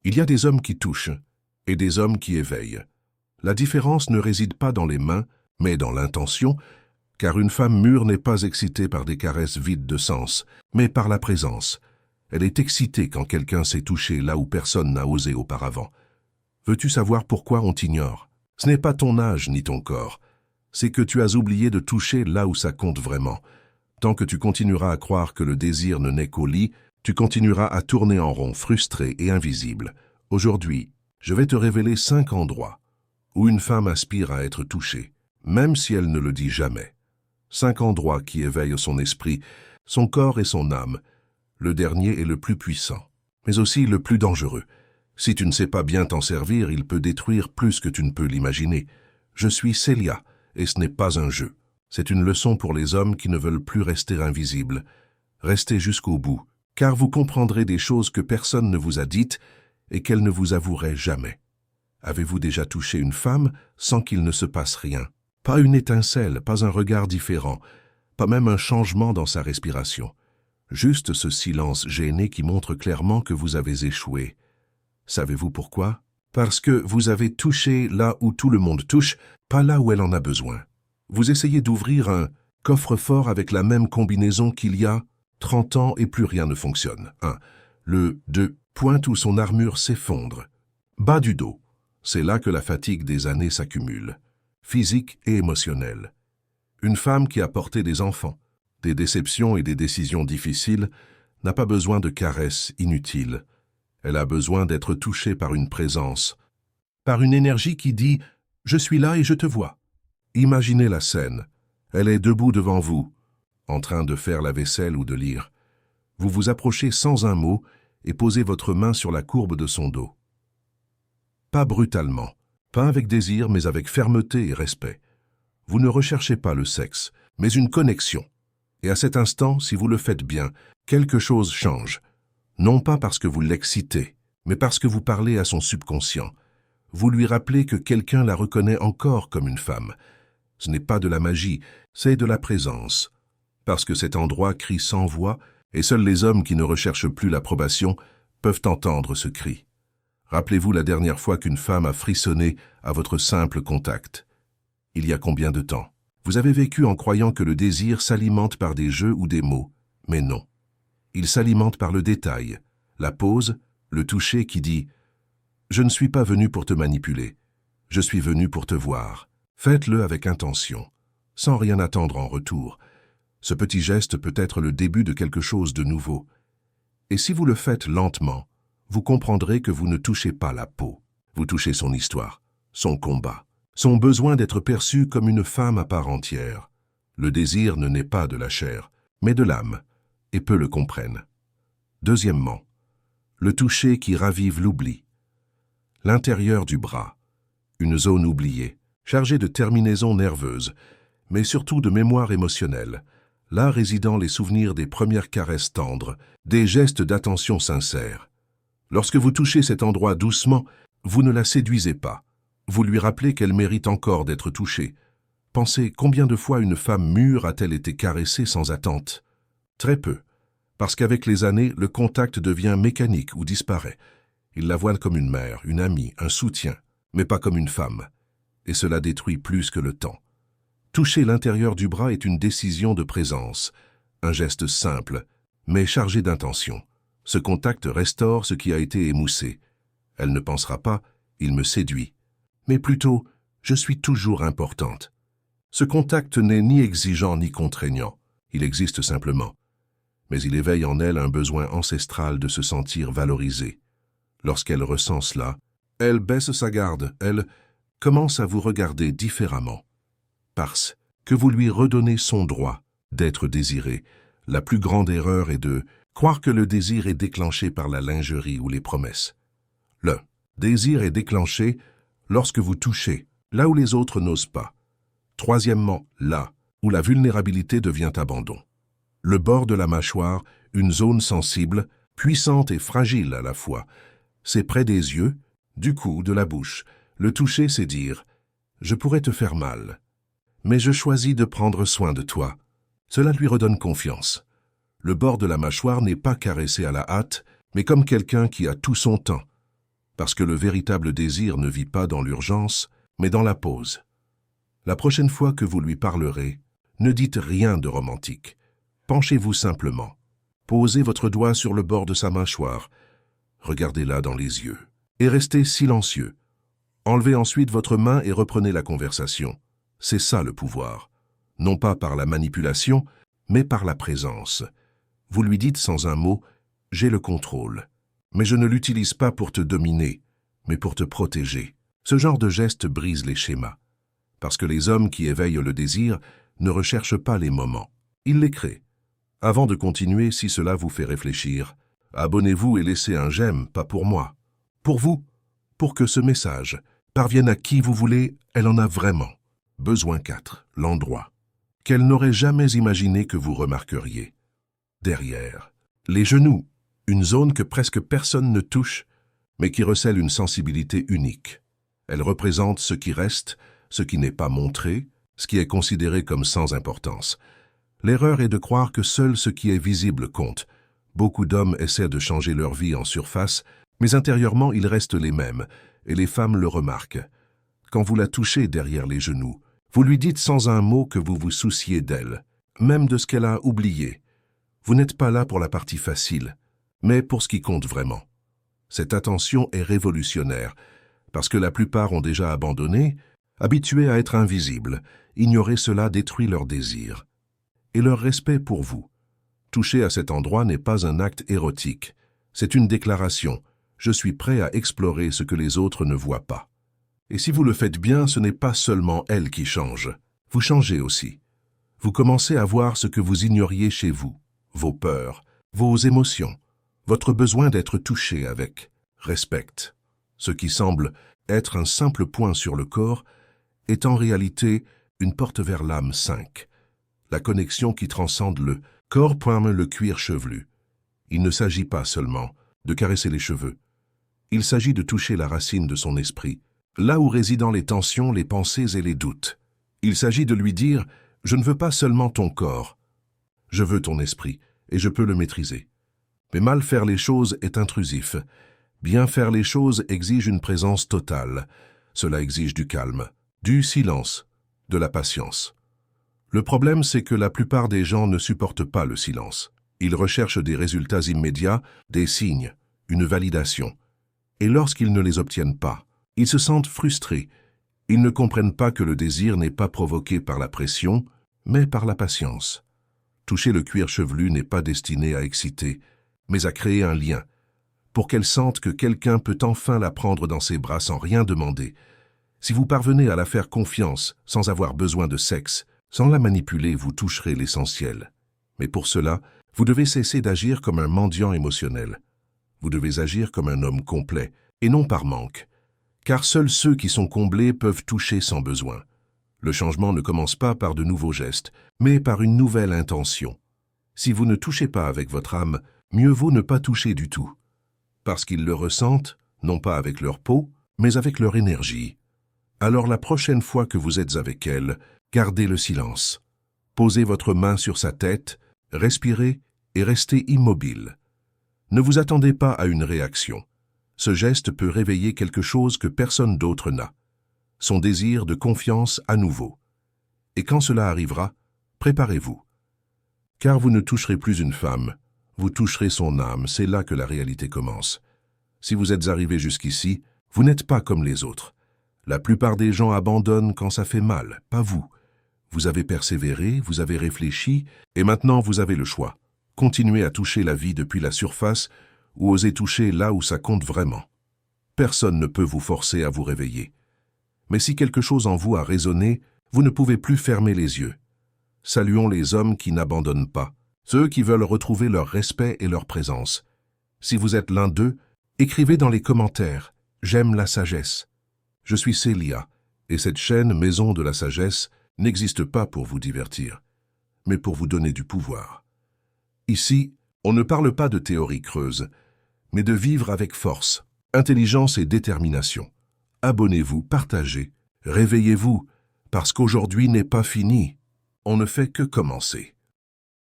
Il y a des hommes qui touchent et des hommes qui éveillent. La différence ne réside pas dans les mains, mais dans l'intention, car une femme mûre n'est pas excitée par des caresses vides de sens, mais par la présence. Elle est excitée quand quelqu'un s'est touché là où personne n'a osé auparavant. Veux-tu savoir pourquoi on t'ignore? Ce n'est pas ton âge ni ton corps. C'est que tu as oublié de toucher là où ça compte vraiment. Tant que tu continueras à croire que le désir ne naît qu'au lit, tu continueras à tourner en rond, frustré et invisible. Aujourd'hui, je vais te révéler 5 endroits où une femme aspire à être touchée, même si elle ne le dit jamais. 5 endroits qui éveillent son esprit, son corps et son âme. Le dernier est le plus puissant, mais aussi le plus dangereux. Si tu ne sais pas bien t'en servir, il peut détruire plus que tu ne peux l'imaginer. Je suis Célia, et ce n'est pas un jeu. C'est une leçon pour les hommes qui ne veulent plus rester invisibles. Restez jusqu'au bout, car vous comprendrez des choses que personne ne vous a dites et qu'elle ne vous avouerait jamais. Avez-vous déjà touché une femme sans qu'il ne se passe rien? Pas une étincelle, pas un regard différent, pas même un changement dans sa respiration. Juste ce silence gêné qui montre clairement que vous avez échoué. Savez-vous pourquoi? Parce que vous avez touché là où tout le monde touche, pas là où elle en a besoin. Vous essayez d'ouvrir un coffre-fort avec la même combinaison qu'il y a 30 ans et plus rien ne fonctionne. 1. Le 2. Pointe où son armure s'effondre. Bas du dos. C'est là que la fatigue des années s'accumule, physique et émotionnelle. Une femme qui a porté des enfants, des déceptions et des décisions difficiles, n'a pas besoin de caresses inutiles. Elle a besoin d'être touchée par une présence, par une énergie qui dit « Je suis là et je te vois ». Imaginez la scène. Elle est debout devant vous, en train de faire la vaisselle ou de lire. Vous vous approchez sans un mot et posez votre main sur la courbe de son dos. Pas brutalement, pas avec désir, mais avec fermeté et respect. Vous ne recherchez pas le sexe, mais une connexion. Et à cet instant, si vous le faites bien, quelque chose change. Non pas parce que vous l'excitez, mais parce que vous parlez à son subconscient. Vous lui rappelez que quelqu'un la reconnaît encore comme une femme. Ce n'est pas de la magie, c'est de la présence. Parce que cet endroit crie sans voix, et seuls les hommes qui ne recherchent plus l'approbation peuvent entendre ce cri. Rappelez-vous la dernière fois qu'une femme a frissonné à votre simple contact. Il y a combien de temps? Vous avez vécu en croyant que le désir s'alimente par des jeux ou des mots, mais non. Il s'alimente par le détail, la pause, le toucher qui dit « Je ne suis pas venu pour te manipuler, je suis venu pour te voir ». Faites-le avec intention, sans rien attendre en retour. Ce petit geste peut être le début de quelque chose de nouveau. Et si vous le faites lentement, vous comprendrez que vous ne touchez pas la peau. Vous touchez son histoire, son combat, son besoin d'être perçu comme une femme à part entière. Le désir ne naît pas de la chair, mais de l'âme, et peu le comprennent. Deuxièmement, le toucher qui ravive l'oubli. L'intérieur du bras, une zone oubliée, chargée de terminaisons nerveuses, mais surtout de mémoire émotionnelle, là résidant les souvenirs des premières caresses tendres, des gestes d'attention sincères. Lorsque vous touchez cet endroit doucement, vous ne la séduisez pas. Vous lui rappelez qu'elle mérite encore d'être touchée. Pensez combien de fois une femme mûre a-t-elle été caressée sans attente? Très peu, parce qu'avec les années, le contact devient mécanique ou disparaît. Il la voit comme une mère, une amie, un soutien, mais pas comme une femme. Et cela détruit plus que le temps. Toucher l'intérieur du bras est une décision de présence, un geste simple, mais chargé d'intention. Ce contact restaure ce qui a été émoussé. Elle ne pensera pas « il me séduit », mais plutôt « je suis toujours importante ». Ce contact n'est ni exigeant ni contraignant, il existe simplement. Mais il éveille en elle un besoin ancestral de se sentir valorisée. Lorsqu'elle ressent cela, elle baisse sa garde, elle commence à vous regarder différemment. Parce que vous lui redonnez son droit d'être désiré. La plus grande erreur est de croire que le désir est déclenché par la lingerie ou les promesses. Le désir est déclenché lorsque vous touchez, là où les autres n'osent pas. Troisièmement, là où la vulnérabilité devient abandon. Le bord de la mâchoire, une zone sensible, puissante et fragile à la fois. C'est près des yeux, du cou, de la bouche. Le toucher, c'est dire « je pourrais te faire mal, mais je choisis de prendre soin de toi ». Cela lui redonne confiance. Le bord de la mâchoire n'est pas caressé à la hâte, mais comme quelqu'un qui a tout son temps. parce que le véritable désir ne vit pas dans l'urgence, mais dans la pause. La prochaine fois que vous lui parlerez, ne dites rien de romantique. Penchez-vous simplement. Posez votre doigt sur le bord de sa mâchoire. Regardez-la dans les yeux. Et restez silencieux. Enlevez ensuite votre main et reprenez la conversation. C'est ça le pouvoir. Non pas par la manipulation, mais par la présence. Vous lui dites sans un mot « j'ai le contrôle ». Mais je ne l'utilise pas pour te dominer, mais pour te protéger. Ce genre de geste brise les schémas. Parce que les hommes qui éveillent le désir ne recherchent pas les moments. Ils les créent. Avant de continuer, si cela vous fait réfléchir, abonnez-vous et laissez un j'aime, pas pour moi. Pour vous, pour que ce message parvienne à qui vous voulez, elle en a vraiment. Besoin 4, l'endroit. Qu'elle n'aurait jamais imaginé que vous remarqueriez. Derrière. Les genoux. Une zone que presque personne ne touche, mais qui recèle une sensibilité unique. Elle représente ce qui reste, ce qui n'est pas montré, ce qui est considéré comme sans importance. L'erreur est de croire que seul ce qui est visible compte. Beaucoup d'hommes essaient de changer leur vie en surface, mais intérieurement ils restent les mêmes, et les femmes le remarquent. Quand vous la touchez derrière les genoux, vous lui dites sans un mot que vous vous souciez d'elle, même de ce qu'elle a oublié. Vous n'êtes pas là pour la partie facile, mais pour ce qui compte vraiment. Cette attention est révolutionnaire, parce que la plupart ont déjà abandonné, habitués à être invisibles. Ignorer cela détruit leur désir. Et leur respect pour vous. Toucher à cet endroit n'est pas un acte érotique. C'est une déclaration. Je suis prêt à explorer ce que les autres ne voient pas. Et si vous le faites bien, ce n'est pas seulement elle qui change. Vous changez aussi. Vous commencez à voir ce que vous ignoriez chez vous, vos peurs, vos émotions, votre besoin d'être touché avec respect. Ce qui semble être un simple point sur le corps est en réalité une porte vers l'âme 5. La connexion qui transcende le corps le cuir chevelu. Il ne s'agit pas seulement de caresser les cheveux. Il s'agit de toucher la racine de son esprit, là où résident les tensions, les pensées et les doutes. Il s'agit de lui dire « Je ne veux pas seulement ton corps, je veux ton esprit, et je peux le maîtriser. » Mais mal faire les choses est intrusif. Bien faire les choses exige une présence totale. Cela exige du calme, du silence, de la patience. Le problème, c'est que la plupart des gens ne supportent pas le silence. Ils recherchent des résultats immédiats, des signes, une validation. Et lorsqu'ils ne les obtiennent pas, ils se sentent frustrés. Ils ne comprennent pas que le désir n'est pas provoqué par la pression, mais par la patience. Toucher le cuir chevelu n'est pas destiné à exciter, mais à créer un lien, pour qu'elle sente que quelqu'un peut enfin la prendre dans ses bras sans rien demander. Si vous parvenez à la faire confiance, sans avoir besoin de sexe, sans la manipuler, vous toucherez l'essentiel. Mais pour cela, vous devez cesser d'agir comme un mendiant émotionnel. Vous devez agir comme un homme complet, et non par manque. Car seuls ceux qui sont comblés peuvent toucher sans besoin. Le changement ne commence pas par de nouveaux gestes, mais par une nouvelle intention. Si vous ne touchez pas avec votre âme, mieux vaut ne pas toucher du tout. Parce qu'ils le ressentent, non pas avec leur peau, mais avec leur énergie. Alors la prochaine fois que vous êtes avec elle, gardez le silence. Posez votre main sur sa tête, respirez et restez immobile. Ne vous attendez pas à une réaction. Ce geste peut réveiller quelque chose que personne d'autre n'a. Son désir de confiance à nouveau. Et quand cela arrivera, préparez-vous. Car vous ne toucherez plus une femme, vous toucherez son âme, c'est là que la réalité commence. Si vous êtes arrivé jusqu'ici, vous n'êtes pas comme les autres. La plupart des gens abandonnent quand ça fait mal, pas vous. Vous avez persévéré, vous avez réfléchi, et maintenant vous avez le choix. Continuez à toucher la vie depuis la surface ou osez toucher là où ça compte vraiment. Personne ne peut vous forcer à vous réveiller. Mais si quelque chose en vous a résonné, vous ne pouvez plus fermer les yeux. Saluons les hommes qui n'abandonnent pas, ceux qui veulent retrouver leur respect et leur présence. Si vous êtes l'un d'eux, écrivez dans les commentaires « J'aime la sagesse ». Je suis Célia, et cette chaîne Maison de la Sagesse n'existe pas pour vous divertir, mais pour vous donner du pouvoir. Ici, on ne parle pas de théorie creuse, mais de vivre avec force, intelligence et détermination. Abonnez-vous, partagez, réveillez-vous, parce qu'aujourd'hui n'est pas fini. On ne fait que commencer.